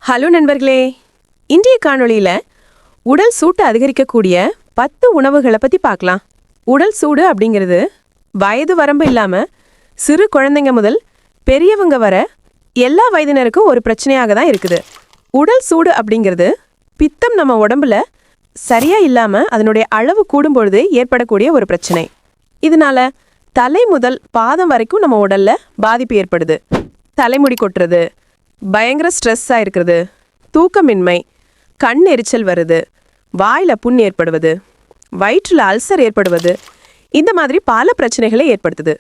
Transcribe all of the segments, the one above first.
Hello நண்பர்களே, இன்றைய காணொளியில உடல் சூட்டை அதிகரிக்கக்கூடிய 10 உணவுகளை பத்தி பார்க்கலாம். உடல் சூடு அப்படிங்கிறது வயது வரம்பு இல்லாம சிறு குழந்தைங்க முதல் பெரியவங்க வர எல்லா வயதினருக்கும் ஒரு பிரச்சனையாக தான் இருக்குது. உடல் சூடு அப்படிங்கிறது பித்தம் நம்ம உடம்புல சரியா இல்லாம அதனுடைய அளவு கூடும்பொழுது ஏற்படக்கூடிய ஒரு பிரச்சனை. இதனால தலை முதல் பாதம் வரைக்கும் நம்ம உடல்ல பாதிப்பு ஏற்படுது. தலைமுடி கொட்டுறது, பயங்கர ஸ்ட்ரெஸ்ஸாக இருக்கிறது, தூக்கமின்மை, கண் எரிச்சல் வருது, வாயில புண் ஏற்படுவது, வயிற்றில் அல்சர் ஏற்படுவது, இந்த மாதிரி பல பிரச்சனைகளை ஏற்படுத்துது.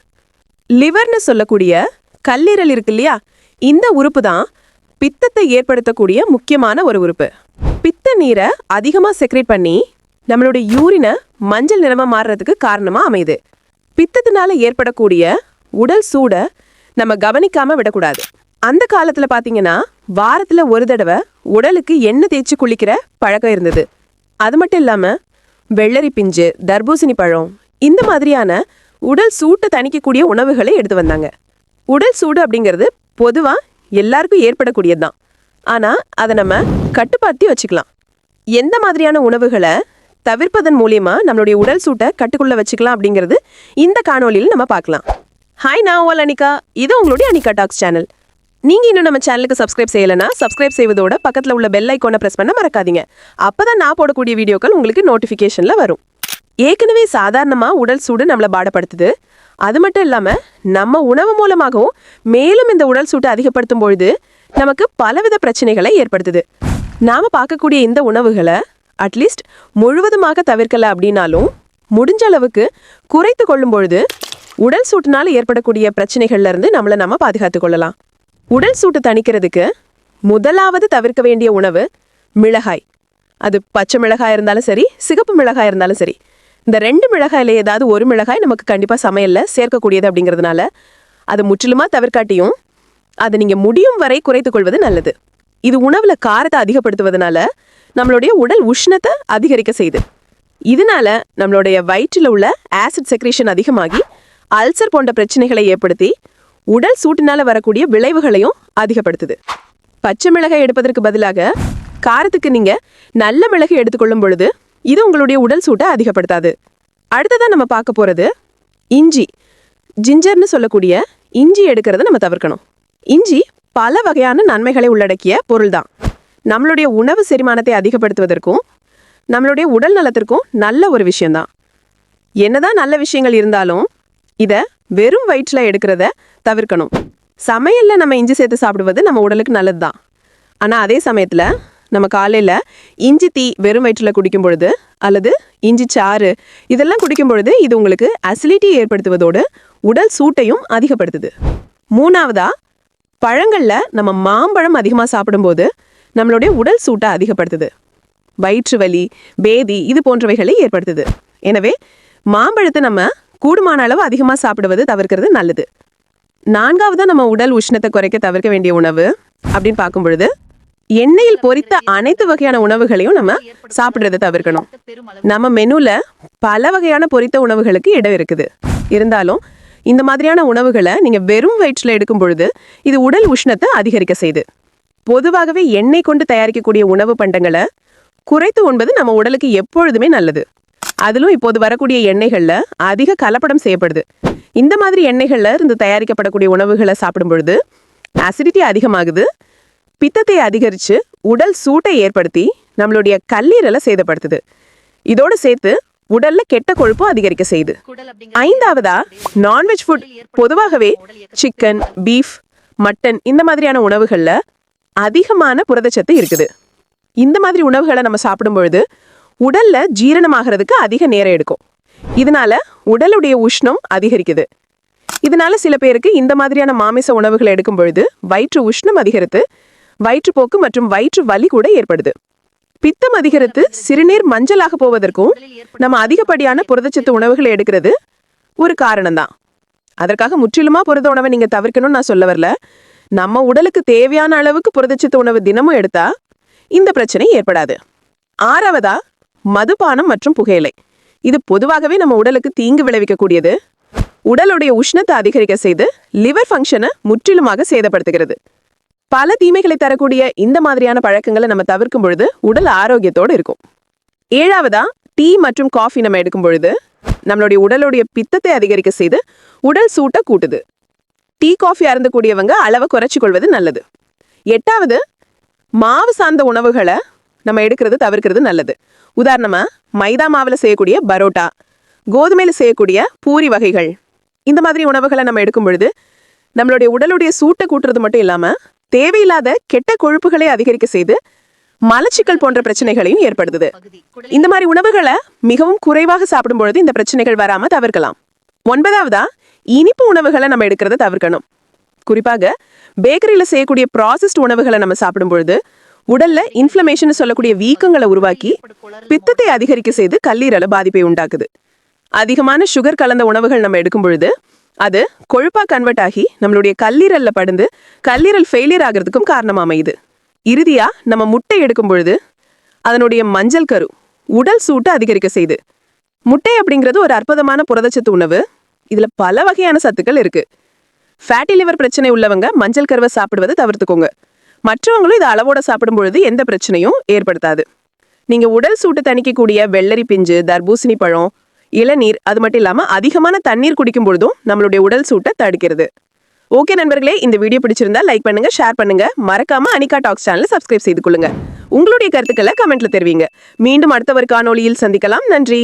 லிவர்னு சொல்லக்கூடிய கல்லீரல் இருக்கு இல்லையா, இந்த உறுப்பு தான் பித்தத்தை ஏற்படுத்தக்கூடிய முக்கியமான ஒரு உறுப்பு. பித்த நீரை அதிகமாக செக்ரேட் பண்ணி நம்மளுடைய யூரினை மஞ்சள் நிறமா மாறுறதுக்கு காரணமாக அமையுது. பித்தத்தினால ஏற்படக்கூடிய உடல் சூடை நம்ம கவனிக்காம விடக்கூடாது. அந்த காலத்துல பாத்தீங்கன்னா வாரத்துல ஒரு தடவை உடலுக்கு எண்ணெய் தேய்ச்சி குளிக்கிற பழக்கம் இருந்தது. அது மட்டும் இல்லாம வெள்ளரி பிஞ்சு, தர்பூசணி பழம், இந்த மாதிரியான உடல் சூட்டை தணிக்கக்கூடிய உணவுகளை எடுத்து வந்தாங்க. உடல் சூடு அப்படிங்கிறது பொதுவா எல்லாருக்கும் ஏற்படக்கூடியதுதான். ஆனா அதை நம்ம கட்டுப்படுத்தி வச்சுக்கலாம். எந்த மாதிரியான உணவுகளை தவிர்ப்பதன் மூலியமா நம்மளுடைய உடல் சூட்டை கட்டுக்குள்ள வச்சுக்கலாம் அப்படிங்கிறது இந்த காணொலியில் நம்ம பார்க்கலாம். ஹாய், நான் உங்கள் அனிகா. இது உங்களுடைய அனிகா டாக்ஸ் சேனல். நீங்க இன்னும் நம்ம சேனலுக்கு சப்ஸ்கிரைப் செய்யலைன்னா சப்ஸ்கிரைப் செய்வதோட பக்கத்துல உள்ள பெல் ஐக்கானை பிரஸ் பண்ண மறக்காதீங்க. அப்பதான் நான் போடக்கூடிய வீடியோக்கள் உங்களுக்கு நோட்டிபிகேஷன்ல வரும். ஏற்கனவே சாதாரணமா உடல் சூடு நம்மளை பாடப்படுத்துது. அது மட்டும் இல்லாம நம்ம உணவு மூலமாகவும் மேலும் இந்த உடல் சூட்டை அதிகப்படுத்தும் பொழுது நமக்கு பலவித பிரச்சனைகளை ஏற்படுத்துது. நாம பார்க்கக்கூடிய இந்த உணவுகளை அட்லீஸ்ட் முழுவதுமாக தவிர்க்கல அப்படின்னாலும் முடிஞ்ச அளவுக்கு குறைத்து கொள்ளும் பொழுது உடல் சூட்டினால ஏற்படக்கூடிய பிரச்சனைகள்ல இருந்து நம்மளை நம்ம பாதுகாத்துக் கொள்ளலாம். உடல் சூட்டு தணிக்கிறதுக்கு முதலாவது தவிர்க்க வேண்டிய உணவு மிளகாய். அது பச்சை மிளகாய் இருந்தாலும் சரி, சிகப்பு மிளகாய் இருந்தாலும் சரி. இந்த 2 மிளகாயில ஏதாவது ஒரு மிளகாய் நமக்கு கண்டிப்பா சமையல்ல சேர்க்கக்கூடியது அப்படிங்கிறதுனால அது முற்றிலுமா தவிர்க்காட்டியும் அதை நீங்க முடியும் வரை குறைத்துக் கொள்வது நல்லது. இது உணவுல காரத்தை அதிகப்படுத்துவதனால நம்மளுடைய உடல் உஷ்ணத்தை அதிகரிக்க செய்யுது. இதனால நம்மளுடைய வயிற்றில் உள்ள ஆசிட் செக்ரேஷன் அதிகமாகி அல்சர் போன்ற பிரச்சனைகளை ஏற்படுத்தி உடல் சூட்டினால வரக்கூடிய விளைவுகளையும் அதிகப்படுத்துது. பச்சை மிளகாய் எடுப்பதற்கு பதிலாக காரத்துக்கு நீங்க நல்ல மிளகாய் எடுத்துக்கொள்ளும் பொழுது இது உங்களுடைய உடல் சூட்டை அதிகப்படுத்தாது. அடுத்ததான் நம்ம பார்க்க போறது இஞ்சி. ஜிஞ்சர்னு சொல்லக்கூடிய இஞ்சி எடுக்கிறத நம்ம தவிர்க்கணும். இஞ்சி பல வகையான நன்மைகளை உள்ளடக்கிய பொருள் தான். நம்மளுடைய உணவு செரிமானத்தை அதிகப்படுத்துவதற்கும் நம்மளுடைய உடல் நலத்திற்கும் நல்ல ஒரு விஷயம்தான். என்னதான் நல்ல விஷயங்கள் இருந்தாலும் இதை வெறும் வயிற்றுல எடுக்கிறத தவிர்க்கணும். சமையல்ல நம்ம இஞ்சி சேர்த்து சாப்பிடுவது நம்ம உடலுக்கு நல்லது தான். ஆனால் அதே சமயத்தில் நம்ம காலையில் இஞ்சி டீ வெறும் வயிற்றுல குடிக்கும் பொழுது அல்லது இஞ்சி சாறு இதெல்லாம் குடிக்கும் பொழுது இது உங்களுக்கு அசிடிட்டி ஏற்படுத்துவதோடு உடல் சூட்டையும் அதிகப்படுத்துது. மூணாவதா, பழங்களில் நம்ம மாம்பழம் அதிகமாக சாப்பிடும்போது நம்மளுடைய உடல் சூட்டை அதிகப்படுத்துது. வயிற்று வலி, பேதி இது போன்றவைகளை ஏற்படுத்துது. எனவே மாம்பழத்தை நம்ம கூடுமான அளவு அதிகமாக சாப்பிடுவது தவிர்க்கிறது நல்லது. நான்காவதா நம்ம உடல் உஷ்ணத்தை குறைக்க தவிர்க்க வேண்டிய உணவு அப்படின்னு பார்க்கும் பொழுது எண்ணெயில் பொரித்த அனைத்து வகையான உணவுகளையும் நம்ம சாப்பிட்றதை தவிர்க்கணும். நம்ம மெனுல பல வகையான பொரித்த உணவுகளுக்கு இடம் இருக்குது. இருந்தாலும் இந்த மாதிரியான உணவுகளை நீங்க வெறும் வயிற்றுல எடுக்கும் பொழுது இது உடல் உஷ்ணத்தை அதிகரிக்க செய்யுது. பொதுவாகவே எண்ணெய் கொண்டு தயாரிக்கக்கூடிய உணவு பண்டங்களை குறைத்து உண்பது நம்ம உடலுக்கு எப்பொழுதுமே நல்லது. அதிலும் இப்போது வரக்கூடிய எண்ணெய்கள்ல அதிக கலப்படம் செய்யப்படுது. இந்த மாதிரி எண்ணெய்கள்ல இருந்து தயாரிக்கப்படக்கூடிய உணவுகளை சாப்பிடும் பொழுது அசிடிட்டி அதிகமாகுது, பித்தத்தை அதிகரிச்சு உடல் சூட்டை ஏற்படுத்தி நம்மளுடைய கல்லீரலை சேதப்படுத்துது. இதோடு சேர்த்து உடல்ல கெட்ட கொழுப்பும் அதிகரிக்க செய்யுது. ஐந்தாவதா, நான்வெஜ் ஃபுட். பொதுவாகவே சிக்கன், பீஃப், மட்டன் இந்த மாதிரியான உணவுகள்ல அதிகமான புரதச்சத்து இருக்குது. இந்த மாதிரி உணவுகளை நம்ம சாப்பிடும் பொழுது உடல்ல ஜீரணமாகிறதுக்கு அதிக நேரம் எடுக்கும். இதனால உடலுடைய உஷ்ணம் அதிகரிக்குது. இதனால சில பேருக்கு இந்த மாதிரியான மாமிச உணவுகளை எடுக்கும் பொழுது வயிற்று உஷ்ணம் அதிகரித்து வயிற்றுப்போக்கு மற்றும் வயிற்று வலி கூட ஏற்படுது. பித்தம் அதிகரித்து சிறுநீர் மஞ்சளாக போவதற்கும் நம்ம அதிகப்படியான புரதச்சத்து உணவுகளை எடுக்கிறது ஒரு காரணம் தான். அதற்காக முற்றிலுமா புரத உணவை நீங்க தவிர்க்கணும்னு நான் சொல்ல வரல. நம்ம உடலுக்கு தேவையான அளவுக்கு புரதச்சத்து உணவு தினமும் எடுத்தா இந்த பிரச்சனை ஏற்படாது. ஆறாவதா, மதுபானம் மற்றும் புகையிலை. இது பொதுவாகவே நம்ம உடலுக்கு தீங்கு விளைவிக்கக்கூடியது. உடலுடைய உஷ்ணத்தை அதிகரிக்க செய்து லிவர் ஃபங்க்ஷனை முற்றிலுமாக சேதப்படுத்துகிறது. பல தீமைகளை தரக்கூடிய இந்த மாதிரியான பழக்கங்களை நம்ம தவிர்க்கும் பொழுது உடல் ஆரோக்கியத்தோடு இருக்கும். 7வதா டீ மற்றும் காஃபி நம்ம எடுக்கும் பொழுது நம்மளுடைய உடலுடைய பித்தத்தை அதிகரிக்க செய்து உடல் சூட்டை கூட்டுது. டீ காஃபி அருந்தக்கூடியவங்க அளவை குறைச்சி கொள்வது நல்லது. 8வது மாவு சார்ந்த உணவுகளை நம்ம எடுக்கிறது தவிர்க்கிறது நல்லது. உதாரணமா மைதா மாவுல செய்யக்கூடிய பரோட்டா, கோதுமையில செய்யக்கூடிய பூரி வகைகள், இந்த மாதிரி உணவுகளை நம்ம எடுக்கும் பொழுது நம்மளுடைய உடலுடைய சூட்டை கூட்டுறது மட்டும் இல்லாம தேவையில்லாத கெட்ட கொழுப்புகளை அதிகரிக்க செய்து மலச்சிக்கல் போன்ற பிரச்சனைகளையும் ஏற்படுத்துது. இந்த மாதிரி உணவுகளை மிகவும் குறைவாக சாப்பிடும் பொழுது இந்த பிரச்சனைகள் வராம தவிர்க்கலாம். 9வதா இனிப்பு உணவுகளை நம்ம எடுக்கிறத தவிர்க்கணும். குறிப்பாக பேக்கரியில செய்யக்கூடிய ப்ராசஸ்ட் உணவுகளை நம்ம சாப்பிடும் பொழுது உடல்ல இன்ஃப்ளமேஷன் சொல்லக்கூடிய வீக்கங்களை உருவாக்கி பித்தத்தை அதிகரிக்க செய்து கல்லீரல பாதிப்பை உண்டாக்குது. அதிகமான சுகர் கலந்த உணவுகள் நம்ம எடுக்கும் பொழுது அது கொழுப்பா கன்வெர்ட் ஆகி நம்மளுடைய கல்லீரல்ல படுந்து கல்லீரல் ஃபெயிலியர் ஆகிறதுக்கும் காரணம் அமையுது. இறுதியா நம்ம முட்டை எடுக்கும் பொழுது அதனுடைய மஞ்சள் கரு உடல் சூட்டை அதிகரிக்க செய்யுது. முட்டை அப்படிங்கிறது ஒரு அற்புதமான புரதச்சத்து உணவு. இதுல பல வகையான சத்துக்கள் இருக்கு. ஃபேட்டி லிவர் பிரச்சனை உள்ளவங்க மஞ்சள் கருவை சாப்பிடுவதை தவிர்த்துக்கோங்க. மற்றவங்களும் இதை அளவோட சாப்பிடும் பொழுது எந்த பிரச்சனையும் ஏற்படுத்தாது. நீங்க உடல் சூட்டு தணிக்கக்கூடிய வெள்ளரி பிஞ்சு, தர்பூசணி பழம், இளநீர், அது மட்டும் இல்லாம அதிகமான தண்ணீர் குடிக்கும் பொழுதும் நம்மளுடைய உடல் சூட்டை தடுக்கிறது. ஓகே நண்பர்களே, இந்த வீடியோ பிடிச்சிருந்தா லைக் பண்ணுங்க, ஷேர் பண்ணுங்க, மறக்காம அனிகா டாக்ஸ் சேனலை சப்ஸ்கிரைப் செய்து கொள்ளுங்க. உங்களுடைய கருத்துக்களை கமெண்ட்ல தெரிவிங்க. மீண்டும் அடுத்த ஒரு காணொளியில் சந்திக்கலாம். நன்றி.